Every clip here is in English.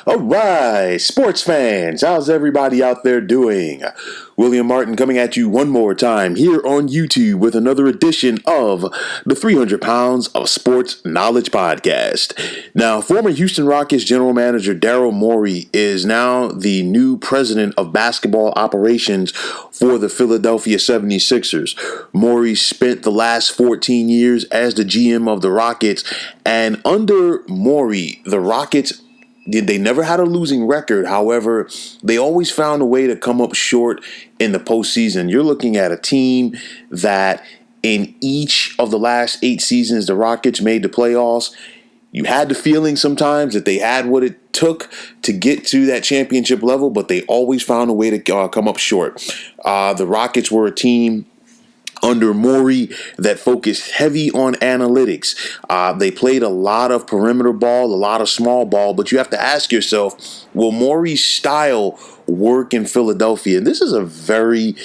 All right, sports fans, how's everybody out there doing? William Martin coming at you one more time here on YouTube with another edition of the 300 Pounds of Sports Knowledge Podcast. Now, former Houston Rockets general manager Daryl Morey is now the new president of basketball operations for the Philadelphia 76ers. Morey spent the last 14 years as the GM of the Rockets, and under Morey, the Rockets they never had a losing record. However, they always found a way to come up short in the postseason. You're looking at a team that in each of the last 8 seasons the Rockets made the playoffs. You had the feeling sometimes that they had what it took to get to that championship level, but they always found a way to come up short. The Rockets were a team under Morey that focused heavy on analytics. They played a lot of perimeter ball, a lot of small ball, but you have to ask yourself, will Morey's style work in Philadelphia? And this is a very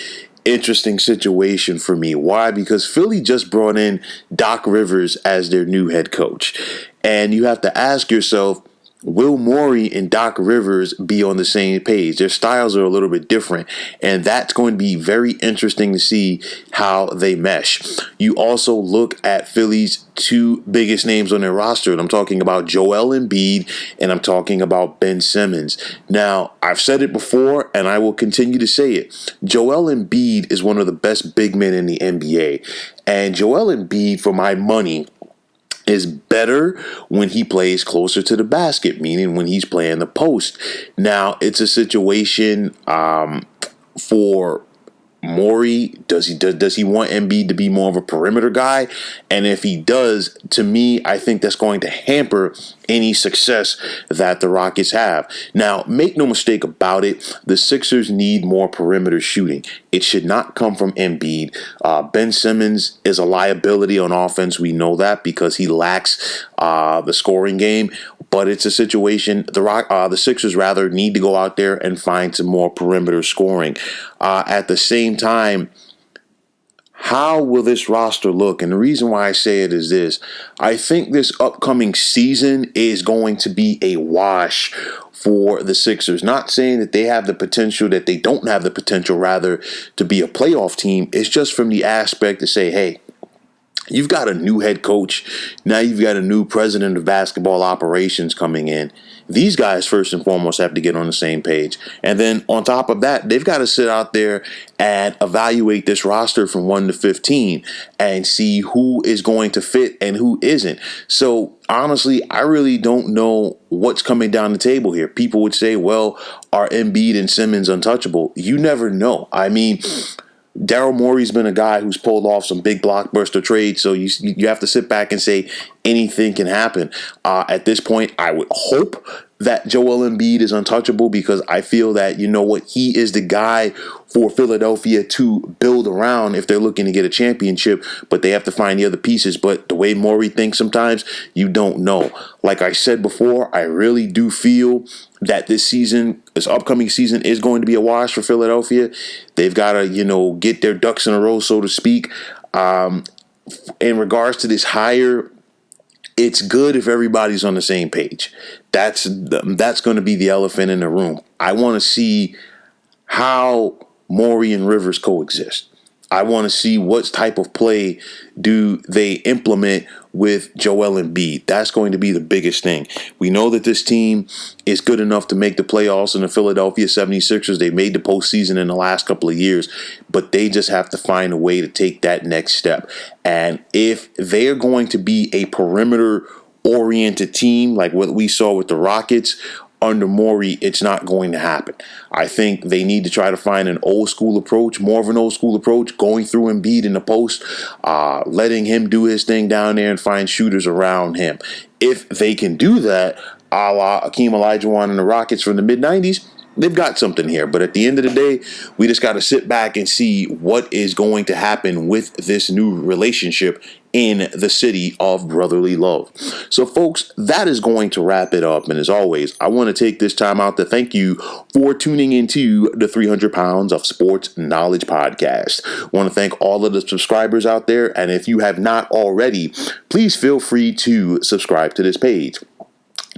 interesting situation for me. Why? Because Philly just brought in Doc Rivers as their new head coach. And you have to ask yourself, will Morey and Doc Rivers be on the same page? Their styles are a little bit different, and that's going to be very interesting to see how they mesh. You also look at Philly's 2 biggest names on their roster, and I'm talking about Joel Embiid and I'm talking about Ben Simmons. Now, I've said it before, and I will continue to say it. Joel Embiid is one of the best big men in the NBA, and Joel Embiid, for my money, is better when he plays closer to the basket, meaning when he's playing the post. Now, it's a situation for Morey. Does he want Embiid to be more of a perimeter guy? And if he does, to me, I think that's going to hamper any success that the Rockets have. Now, make no mistake about it, the Sixers need more perimeter shooting. It should not come from Embiid. Ben Simmons is a liability on offense. We know that because he lacks the scoring game. But it's a situation the Sixers rather need to go out there and find some more perimeter scoring. At the same time, how will this roster look? And the reason why I say it is this. I think this upcoming season is going to be a wash for the Sixers. Not saying that they have the potential, that they don't have the potential, rather, to be a playoff team. It's just from the aspect to say, hey, you've got a new head coach. Now you've got a new president of basketball operations coming in. These guys, first and foremost, have to get on the same page. And then on top of that, they've got to sit out there and evaluate this roster from 1 to 15 and see who is going to fit and who isn't. So honestly, I really don't know what's coming down the table here. People would say, well, are Embiid and Simmons untouchable? You never know. I mean, Daryl Morey's been a guy who's pulled off some big blockbuster trades, so you have to sit back and say anything can happen. At this point, I would hope that Joel Embiid is untouchable because I feel that, you know what, he is the guy for Philadelphia to build around if they're looking to get a championship, but they have to find the other pieces. But the way Morey thinks sometimes, you don't know. Like I said before, I really do feel that this upcoming season is going to be a wash for Philadelphia. They've got to, get their ducks in a row, so to speak. In regards to this hire, it's good if everybody's on the same page. That's going to be the elephant in the room. I want to see how Morey and Rivers coexist. I want to see what type of play do they implement with Joel Embiid. That's going to be the biggest thing. We know that this team is good enough to make the playoffs in the Philadelphia 76ers. They made the postseason in the last couple of years, but they just have to find a way to take that next step. And if they're going to be a perimeter-oriented team like what we saw with the Rockets, under Morey, it's not going to happen. I think they need to try to find an old school approach, more of an old school approach, going through Embiid in the post, letting him do his thing down there and find shooters around him. If they can do that, a la Akeem Olajuwon and the Rockets from the mid-90s, they've got something here. But at the end of the day, we just got to sit back and see what is going to happen with this new relationship in the city of brotherly love. So, folks, that is going to wrap it up. And as always, I want to take this time out to thank you for tuning into the 300 Pounds of Sports Knowledge podcast. I want to thank all of the subscribers out there. And if you have not already, please feel free to subscribe to this page.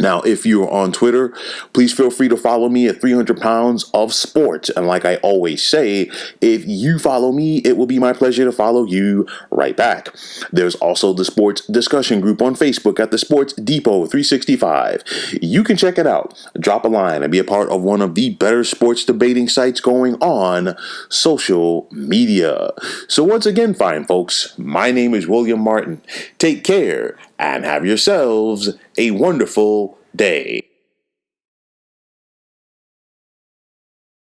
Now, if you're on Twitter, please feel free to follow me at 300 Pounds of Sports. And like I always say, if you follow me, it will be my pleasure to follow you right back. There's also the sports discussion group on Facebook at the Sports Depot 365. You can check it out, drop a line, and be a part of one of the better sports debating sites going on social media. So once again, fine folks, my name is William Martin. Take care and have yourselves a wonderful day.